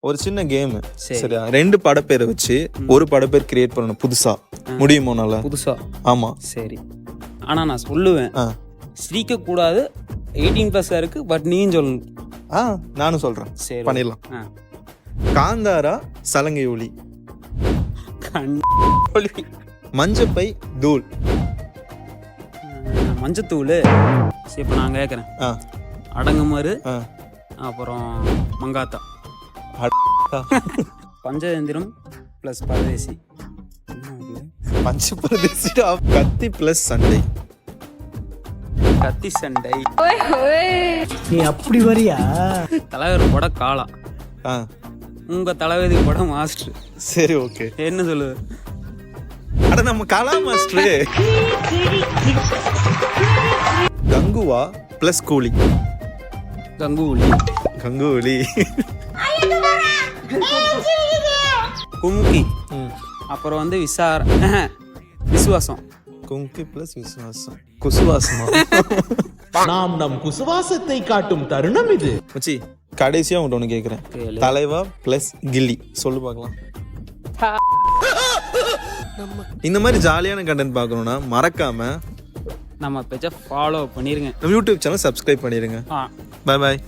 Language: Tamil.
ஒரு சின்ன கேம். சரி. சரியா? 2 படப்பேரை வச்சு ஒரு படப்பேர் கிரியேட் பண்ணணும் புதுசா. முடியுமோ? நல்லா புதுசா? ஆமா. சரி. ஆனா நான் சொல்லுவேன், சிரிக்க கூடாது, 18+ இருக்கு, பட் நீயும் சொல்லணும். நானும் சொல்றேன். சரி, பண்ணிடலாம். காந்தாரா சலங்கை ஒளி. மஞ்சப்பை தூள். மஞ்சத்தூள். சரி, இப்போ நான் கேட்குறேன். அடங்குமாறு, அப்புறம் மங்காத்தா, பஞ்சதந்திரம் ப்ளஸ் பரதேசி. பஞ்ச பரதேசி. கத்தி ப்ளஸ் சண்டை. கத்தி சண்டை. நீ அப்படி வரியா? தலைவர் போட காலா. உங்க தளபதி போட மாஸ்டர். சரி, ஓகே. என்ன சொல்லுது? அட நம்ம கலா மாஸ்டர். கங்குவா ப்ளஸ் கூலி. கங்குலி. கங்குலி. கும்கி. அப்புறம் வந்து விசுவாசம். கும்கி ப்ளஸ் விசுவாசம். குசுவாசமா? நாம் நம் குசுவாசத்தை காட்டும் தருணம் இது. மச்சி, கடைசியா உங்கள்கிட்ட ஒன்று கேட்குறேன். தலைவா ப்ளஸ் கில்லி. சொல்லு பார்க்கலாம். இந்த மாதிரி ஜாலியான கண்டென்ட் பார்க்கணும்னா மறக்காம நம்ம பேஜை ஃபாலோ பண்ணிருங்க. நம்ம யூடியூப் சேனல் சப்ஸ்கிரைப் பண்ணிருங்க. Bye bye.